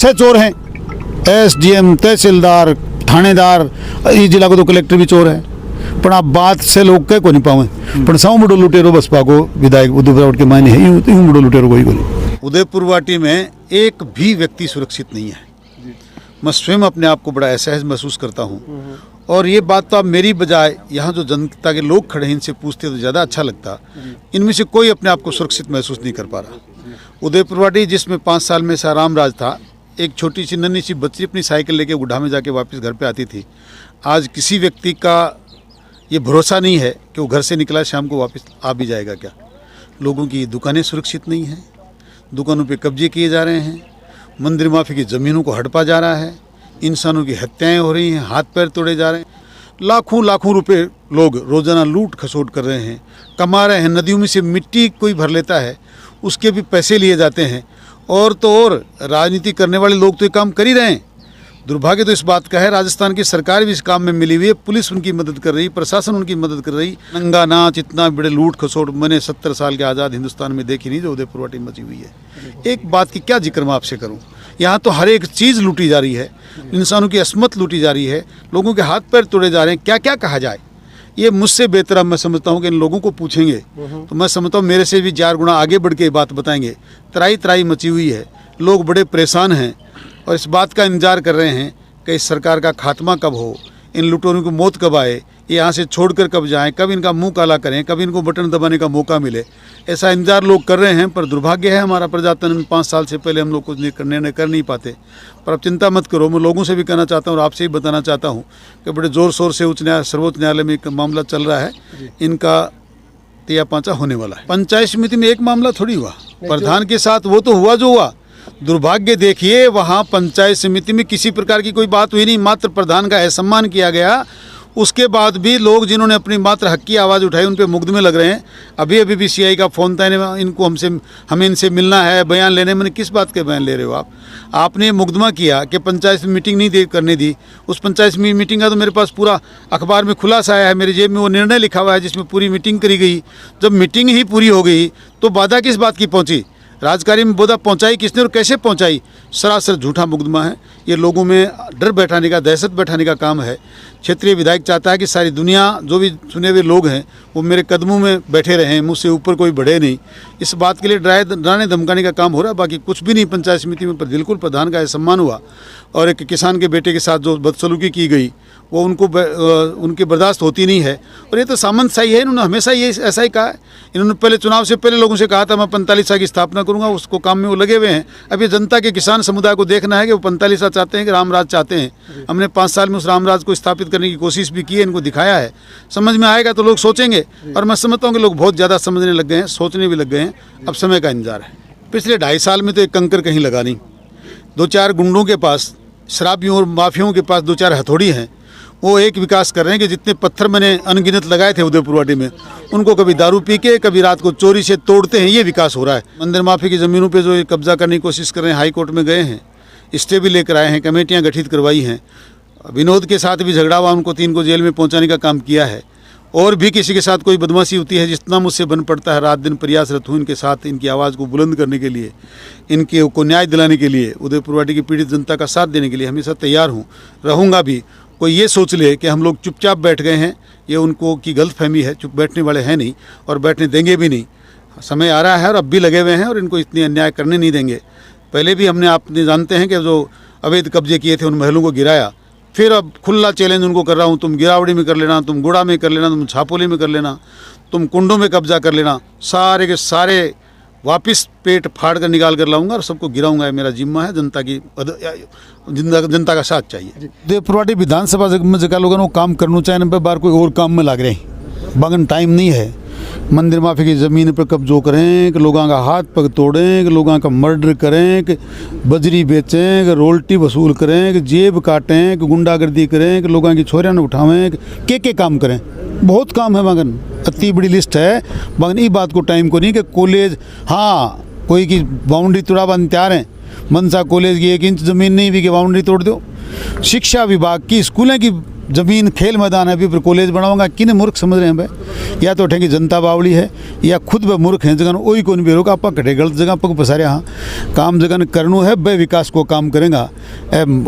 से चोर हैं, एसडीएम, तहसीलदार, थानेदार, इस जिला को तो कलेक्टर भी चोर है। पण आप बात से लोग कह को नहीं पावे, पण सौ बड़ो लुटेरो बसपा को विधायक उदयपुर के मायने है, यूं बड़ो लुटेरो कोई बोले। उदयपुर वाटी में एक भी व्यक्ति सुरक्षित नहीं है। मैं स्वयं अपने आप को बड़ा असहज महसूस करता हूँ। और ये बात तो आप मेरी बजाय यहाँ जो जनता के लोग खड़े हैं इनसे पूछते तो ज़्यादा अच्छा लगता। इनमें से कोई अपने आप को सुरक्षित महसूस नहीं कर पा रहा। उदयपुर वाटी जिसमें 5 साल में सा राम राज था, एक छोटी सी नन्ही सी बच्ची अपनी साइकिल लेके गुड्ढा में जाके वापस घर पे आती थी। आज किसी व्यक्ति का ये भरोसा नहीं है कि वो घर से निकला शाम को वापस आ भी जाएगा क्या। लोगों की दुकानें सुरक्षित नहीं हैं, दुकानों पे कब्जे किए जा रहे हैं, मंदिर माफी की ज़मीनों को हड़पा जा रहा है, इंसानों की हत्याएं हो रही हैं, हाथ पैर तोड़े जा रहे हैं, लाखों लाखों रुपए लोग रोज़ाना लूट खसोट कर रहे हैं, कमा रहे हैं। नदियों में से मिट्टी कोई भर लेता है, उसके भी पैसे लिए जाते हैं। और तो और राजनीति करने वाले लोग तो ये काम कर ही रहे हैं। दुर्भाग्य तो इस बात का है, राजस्थान की सरकार भी इस काम में मिली हुई है, पुलिस उनकी मदद कर रही, प्रशासन उनकी मदद कर रही। नंगा नाच, इतना बड़े लूट खसोट मैंने 70 साल के आज़ाद हिंदुस्तान में देखी नहीं जो उदयपुर वाटी में मची हुई है। एक बात की क्या जिक्र मैं आपसे करूं, यहाँ तो हर एक चीज़ लूटी जा रही है, इंसानों की अस्मत लूटी जा रही है, लोगों के हाथ पैर तोड़े जा रहे हैं। क्या क्या कहा जाए, ये मुझसे बेहतर अब मैं समझता हूँ कि इन लोगों को पूछेंगे तो मैं समझता हूँ मेरे से भी 4 गुना आगे बढ़ के बात बताएंगे। त्राही त्राही मची हुई है, लोग बड़े परेशान हैं और इस बात का इंतजार कर रहे हैं कि इस सरकार का खात्मा कब हो, इन लुटेरों की मौत कब आए, ये यहाँ से छोड़कर कब जाएं, कब इनका मुंह काला करें, कब इनको बटन दबाने का मौका मिले। ऐसा इंतजार लोग कर रहे हैं। पर दुर्भाग्य है हमारा प्रजातंत्र में 5 साल से पहले हम लोग कुछ निर्णय कर नहीं पाते। पर अब चिंता मत करो, मैं लोगों से भी कहना चाहता हूँ और आपसे ही बताना चाहता हूँ कि बड़े ज़ोर शोर से सर्वोच्च न्यायालय में एक मामला चल रहा है, इनका तिया पांचा होने वाला है। पंचायत समिति में एक मामला थोड़ी हुआ, प्रधान के साथ वो तो हुआ जो हुआ। दुर्भाग्य देखिए, वहाँ पंचायत समिति में किसी प्रकार की कोई बात हुई नहीं, मात्र प्रधान का असम्मान किया गया। उसके बाद भी लोग जिन्होंने अपनी मात्र हक की आवाज़ उठाई उन पे मुकदमे लग रहे हैं। अभी अभी भी सीआई का फ़ोन था, इनको हमें इनसे मिलना है, बयान लेने। मैंने किस बात के बयान ले रहे हो आप? आपने मुकदमा किया कि पंचायत मीटिंग नहीं करने दी। उस पंचायत मीटिंग का तो मेरे पास पूरा अखबार में खुलासा आया है, मेरी जेब में वो निर्णय लिखा हुआ है जिसमें पूरी मीटिंग करी गई। जब मीटिंग ही पूरी हो गई तो बाधा किस बात की पहुँची? राजकारी में बोधा पहुंचाई किसने और कैसे पहुंचाई? सरासर झूठा मुकदमा है। ये लोगों में डर बैठाने का, दहशत बैठाने का काम है। क्षेत्रीय विधायक चाहता है कि सारी दुनिया, जो भी चुने हुए लोग हैं, वो मेरे कदमों में बैठे रहें, मुझसे ऊपर कोई बढ़े नहीं। इस बात के लिए डराने धमकाने का काम हो रहा है, बाकी कुछ भी नहीं। पंचायत समिति में पर बिल्कुल प्रधान का सम्मान हुआ और एक किसान के बेटे के साथ जो बदसलूकी की गई वो उनकी बर्दाश्त होती नहीं है। और ये तो सामंतशाही है, इन्होंने हमेशा ये ऐसा ही कहा है। इन्होंने पहले चुनाव से पहले लोगों से कहा था मैं 45 की स्थापना करूंगा, उसको काम में वो लगे हुए हैं। अब ये जनता के किसान समुदाय को देखना है कि वो 45 चाहते हैं कि रामराज चाहते हैं। हमने 5 साल में उस रामराज को स्थापित करने की कोशिश भी की है, इनको दिखाया है। समझ में आएगा तो लोग सोचेंगे, और मैं समझता हूँ कि लोग बहुत ज़्यादा समझने लग गए हैं, सोचने भी लग गए हैं। अब समय का इंतजार है। पिछले 2.5 साल में तो एक कंकर कहीं लगा नहीं। 2-4 गुंडों के पास, शराबियों और माफियों के पास 2-4 हथौड़ी हैं, वो एक विकास कर रहे हैं कि जितने पत्थर मैंने अनगिनत लगाए थे उदयपुर वाटी में, उनको कभी दारू पी के, कभी रात को चोरी से तोड़ते हैं। ये विकास हो रहा है। मंदिर माफी की ज़मीनों पे जो कब्जा करने की कोशिश कर रहे हैं, हाई कोर्ट में गए हैं, स्टे भी लेकर आए हैं, कमेटियां गठित करवाई हैं। विनोद के साथ भी झगड़ा हुआ, उनको 3 को जेल में पहुंचाने का काम किया है। और भी किसी के साथ कोई बदमाशी होती है, जितना मुझसे बन पड़ता है रात दिन प्रयासरत हूँ इनके साथ, इनकी आवाज़ को बुलंद करने के लिए, इनके को न्याय दिलाने के लिए, उदयपुर वाटी की पीड़ित जनता का साथ देने के लिए हमेशा तैयार हूँ, रहूँगा भी। कोई ये सोच ले कि हम लोग चुपचाप बैठ गए हैं, ये उनको की गलतफहमी है। चुप बैठने वाले हैं नहीं और बैठने देंगे भी नहीं। समय आ रहा है और अब भी लगे हुए हैं और इनको इतनी अन्याय करने नहीं देंगे। पहले भी हमने, आपने जानते हैं कि जो अवैध कब्जे किए थे उन महलों को गिराया। फिर अब खुला चैलेंज उनको कर रहा हूँ, तुम गिरावड़ी में कर लेना, तुम गुड़ा में कर लेना, तुम छापोली में कर लेना, तुम कुंडों में कब्जा कर लेना, सारे के सारे वापस पेट फाड़ कर निकाल कर लाऊंगा और सबको गिराऊंगा। मेरा जिम्मा है। जनता का साथ चाहिए। उदयपुर वाटी विधानसभा में जगह लोगों को काम करना चाहिए, पे बार कोई और काम में लग रहे हैं। बागन टाइम नहीं है। मंदिर माफी की ज़मीन पर कब्जो करें, कि लोगों का हाथ पग तोड़ें, कि लोगों का मर्डर करें, कि बजरी बेचें, कि रोल्टी वसूल करें, कि जेब काटें, कि गुंडागर्दी करें, कि लोगों की छोरियां उठावें, के काम करें। बहुत काम है मगन, इतनी बड़ी लिस्ट है मगन। ये बात को टाइम को नहीं कि कॉलेज, हाँ कोई की बाउंड्री तोड़ाबंद तैयार है। मनसा कॉलेज की 1 इंच ज़मीन नहीं भी कि बाउंड्री तोड़ दो। शिक्षा विभाग की, स्कूलों की ज़मीन खेल मैदान है, अभी फिर कॉलेज बनाऊंगा, किन मूर्ख समझ रहे हैं भाई? या तो ठेंगी जनता बावली है या खुद वे मूर्ख हैं। जगह वही कौन भी रोका आप कटे गलत जगह पग पसारे। हाँ, काम जगह करनू है, बे विकास को काम करेंगा,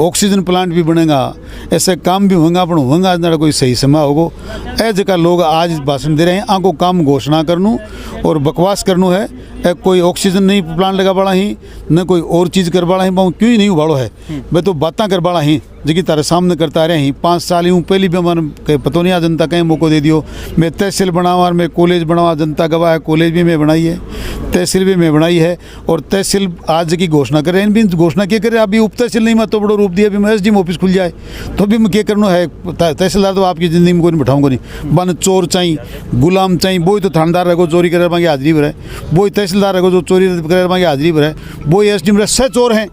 ऑक्सीजन प्लांट भी बनेगा, ऐसे काम भी होंगे अपन होंगे। आज ना कोई सही समय होगो। ऐ जगह लोग आज भाषण दे रहे हैं, आंको काम घोषणा करनू और बकवास करनू है। कोई ऑक्सीजन नहीं प्लांट लगा बाड़ा ही, न कोई और चीज़ कर बाड़ा ही, क्यों ही नहीं उबाड़ो है। मैं तो बातें कर बाड़ा ही जी तारे सामने करता रहे ही। 5 साल यूँ पहली भी हमारे कहीं पता नहीं, जनता कहीं मौको दे दियो। मैं तहसील बनावा, मैं कॉलेज बनावा, जनता गवाह है, कॉलेज भी मैं बनाई है, तहसील भी मैं बनाई है। और तहसील आज की घोषणा कर रहे हैं, इन भी घोषणा क्या करे, अभी उप तहसील नहीं मैं तो बड़ो रूप दिया, अभी मैं SDM ऑफिस खुल जाए तो अभी मैं क्या करना है। तहसीलदार तो आपकी ज़िंदगी में कोई नहीं बैठाऊंगा नहीं। बन चोर चाहिए, गुलाम चाहिए, वो तो थानेदार रहो चोरी करे मांगे हाजिरी भरे, वो तहसीलदार रहो जो चोरी करे मांगे हाजिरी भरे, वो SDM रहे सह चोर हैं।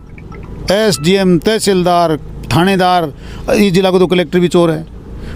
SDM, तहसीलदार, थानेदार, इस जिला को तो कलेक्टर भी चोर है।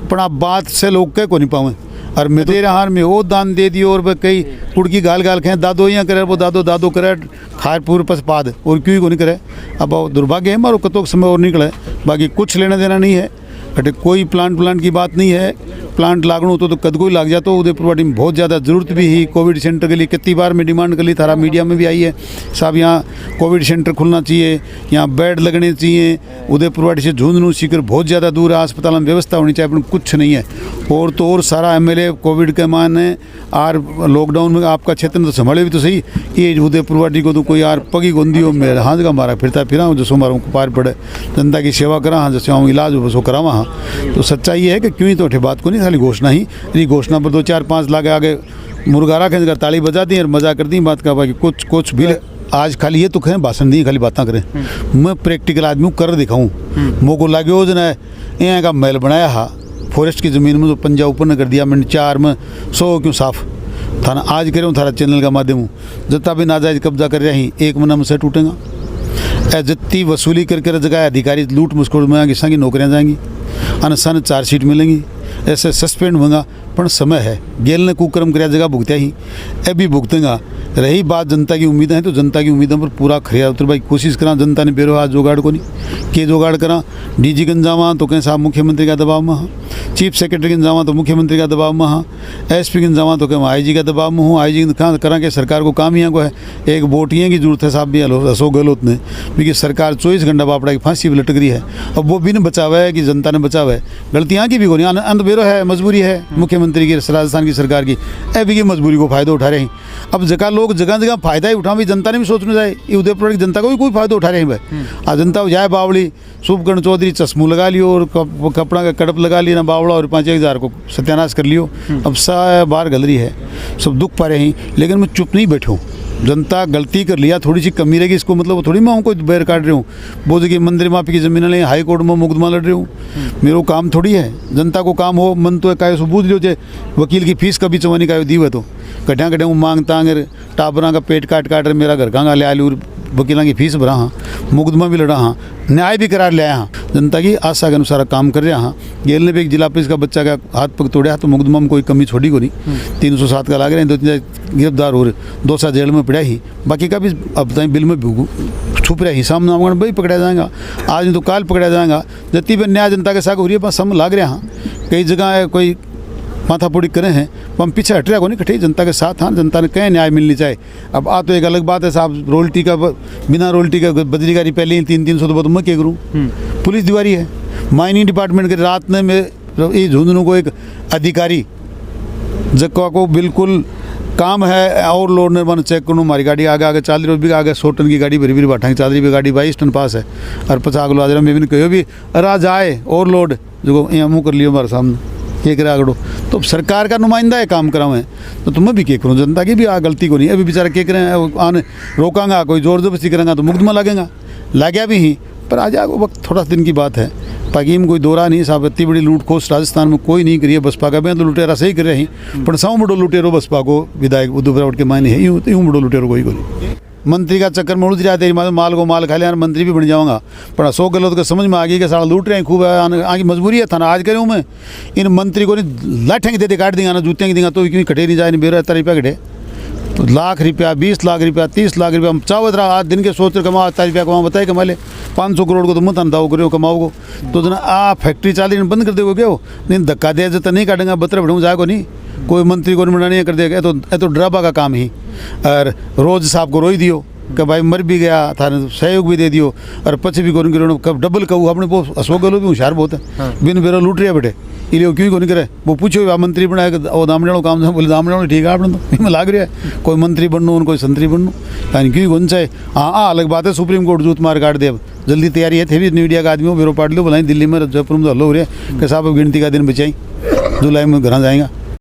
पर आप बात से लोग कह को नहीं पावे। और मैं तेरे हार में वो दान दे दियो और कई कुड़की गाल गाल खें दादो यहाँ करे, वो दादो दादो करे खार पूर पसपाद और क्यों को नहीं करे। अब दुर्भाग्य है मारो कतों समय और निकले, बाकी कुछ लेना देना नहीं है। अटे कोई प्लांट की बात नहीं है। प्लांट लागणो तो कद को ही लाग जाता। उदयपुर वाटी में बहुत ज़्यादा ज़रूरत भी ही। कोविड सेंटर के लिए कितनी बार में डिमांड कर ली, थारा मीडिया में भी आई है साहब, यहाँ कोविड सेंटर खुलना चाहिए, यहाँ बेड लगने चाहिए। उदयपुर वाटी से झुंझुनू सीकर बहुत ज़्यादा दूर है, अस्पताल में व्यवस्था होनी चाहिए, पर कुछ नहीं है। और तो और सारा MLA कोविड के माने आर लॉकडाउन में आपका क्षेत्र तो संभाले भी तो सही। ये उदयपुर वाटी को तो कोई यार पगी गोंदी हो मेरा हाँ जगह मारा फिरता जैसो मारूँ पार पड़े, जनता की सेवा करा हाँ, जैसे आऊँ इलाज हो सो करावा हाँ। तो सच्चाई है कि क्यों ही तो बात को नहीं, खाली घोषणा ही। ये घोषणा पर 2-4-5 लाख आगे मुर्गारा खेल कर ताली बजा दी और मजा कर दी बात का। बाकी कुछ भी आज खाली ये तो कहें भाषण दी, खाली बातें करें। मैं प्रैक्टिकल आदमी हूँ, कर दिखाऊँ। मोको लागे हो जना यहाँ का महल बनाया हा फॉरेस्ट की ज़मीन में, तो पंजा ऊपर न कर दिया मैंने 4 में 100 क्यों साफ थाना आज करे हूँ। थारा चैनल का माध्यम हूँ, जितना भी नाजायज कब्जा कर रही 1 महीना में से टूटेगा। जितनी वसूली करके जगह अधिकारी लूट मुस्कुड़ में आगे संगी नौकरियाँ जाएंगी, अनसन 4 सीट मिलेंगी, ऐसे सस्पेंड होगा। पर समय है, गेल ने कुकर्म कराया जगह भुगत्या ही अभी भुगतेगा। रही बात जनता की उम्मीदें हैं, तो जनता की उम्मीदों पर पूरा खरिया उतर भाई कोशिश करा। जनता ने बेरो आज जोगाड़ को नहीं के जोगाड़ करा। DG गंज जावा तो कहीं साहब मुख्यमंत्री का दबाव में हाँ, चीफ सेक्रेटरी गंज जावा तो मुख्यमंत्री का दबाव में हाँ, SP गंज जावा तो कहीं IG का दबाव में हूँ। IG कहाँ करा के सरकार को काम यहाँ को है, एक वोटियाँ की जरूरत है साहब भी हसो गलत ने, क्योंकि सरकार 24 घंटा बापड़ा की फांसी भी लटक रही है। अब वो भी नहीं बचावा है कि जनता ने बचावा है, गलतियाँ की भी को नहीं। अंत बेरो है, मजबूरी है मुख्यमंत्री की, राजस्थान की सरकार की, अभी की मजबूरी को फ़ायदा उठा रहे हैं। अब जगह लोग जगह जगह फ़ायदा ही उठा भी, जनता ने भी सोचना जाए ये उदयपुर की जनता को भी कोई फ़ायदा उठा रहे हैं भाई। आज जनता जाए बावड़ी शुभकर्ण चौधरी चश्मू लगा लियो और कपड़ा का कड़प लगा लिया ना बावड़ा और 5,000 को सत्यानाश कर लियो। अब सा बार गलरी है, सब दुख पा रहे हैं, लेकिन मैं चुप नहीं बैठूँ। जनता गलती कर लिया, थोड़ी सी कमी रहेगी, इसको मतलब थोड़ी मैं उनको बैर काट रही हूँ। बोझ की मंदिर माफी की ज़मीन ले हाई कोर्ट में मुकदमा लड़ रही हूँ, मेरा काम थोड़ी है। जनता को काम हो मन तो काय बूझ लियो, चाहे वकील की फीस कभी चवानी का दी हुए तो कट्या कट्या मांगता टाबरा का पेट काट काट मेरा घर कहाँ ले आलू वकीलों की फीस भरा हाँ, मुकदमा भी लड़ा हाँ, न्याय भी करार लिया हाँ, जनता की आशा के अनुसार काम कर रहा हाँ। गेल ने भी एक जिला पुलिस का बच्चा का हाथ पग तोड़ा तो मुकदमा में कोई कमी छोड़ी को नहीं। 307 का लाग रहे हैं, 2-3 गिरफ्तार हो रहे, 2 साल जेल में पड़ा ही, बाकी का भी अब तक बिल में छुप रहा ही। सामने भाई पकड़ा जाएगा, आज नहीं तो काल पकड़ा जाएगा। जितनी भी न्याय जनता के साथ हो रही है, बस हम लाग रहे हाँ। कई जगह कोई माथापूड़ी करे हैं, हम पीछे हट रहा को नहीं, कटे जनता के साथ हाँ। जनता ने कहीं न्याय मिलनी चाहिए। अब आ तो एक अलग बात है साहब, रोल्टी का बिना रोल्टी का बजरीगारी पहले ही 300 तो मैं क्या करूँ। पुलिस दीवारी है, माइनिंग डिपार्टमेंट के रात में ये झुंझुनू को एक अधिकारी जक्का को बिल्कुल काम है और लोड ने बन चेक करूँ, हमारी गाड़ी आगे आगे 40 रुपये आगे 100 टन की गाड़ी भरी भरी बांटा 40 रुपये गाड़ी 22 टन पास है और 50 किलो आज मैं भी कहो भी राज आए और लोड जो यहाँ मुँह कर लियो हमारे सामने के करा आगड़ो। तो सरकार का नुमाइंदा है काम करावें, तो तुम्हें भी क्या करूँ। जनता की भी गलती को नहीं, अभी बेचारा क्या करें आने रोकांगा, कोई जोर जबरदस्ती करेंगे तो मुकदमा लगेगा, लाग्या भी ही। पर आ जाएगा वक्त, थोड़ा दिन की बात है। बाकी में कोई दौरा नहीं साहब, इतनी बड़ी लूट खोस राजस्थान में कोई नहीं करी है। बसपा का तो लुटेरा सही कर रहे हैं, पर 100 बड़ो लुटेरो बसपा को विधायक उद्धव ठाकरे के मायने है, यूँ बड़ो लुटेरो कोई नहीं। मंत्री का चक्कर में उड़ जाते हैं, माल को माल खा लिया मंत्री भी बन जाऊँगा। पर 100 गलत का समझ में आ गई कि सारा लूट रहे हैं खूब, आगे मजबूरी है था ना। आज करूँ मैं इन मंत्री को नहीं लाठेंगे दे काट देंगे ना, जूतियाँ देंगे तो क्यों कटे नहीं जाए नहीं बेरा तरह पे कटे तो लाख रुपया, 20 लाख रुपया, 30 लाख रुपया हम चावत रहा आज दिन के सोच कमा 8 रुपया कमा बताए कमा ले 500 करोड़ को तो मत अंदाओ करो कमाओ तो जना आ फैक्ट्री चाली बंद कर देगो क्या हो नहीं धक्का दे तो नहीं काटेंगे बतर बढ़ू जाएगा नहीं कोई मंत्री को नहीं कर देगा ये तो ड्राबा का काम ही। और रोज साहब को रोई दियो कि भाई मर भी गया थाने सहयोग भी दे दियो और पछ भी कौन करो कब डबल कहूँ अपने वो अशोक गहलोत भी होशियार बहुत है बिन बेरो लूट रहे बेटे इसलिए क्यों को नहीं करे वो पूछो मंत्री बनाया वो दामड़े काम से बोले दामड़े ठीक है आपने तो में लाग रहा है कोई मंत्री बनू कोई संतरी बनू यानी क्यों कौन चाहे हाँ अलग बात है सुप्रीम कोर्ट जूत मार काट दे अब जल्दी तैयारी है थे भी मीडिया का आदमी हो बेरो पार्ट लो बुलाई दिल्ली में जयपुर में तो हल्लो हो रहा है कि साहब अब गिनती का दिन बचाई जुलाई में घर जाएगा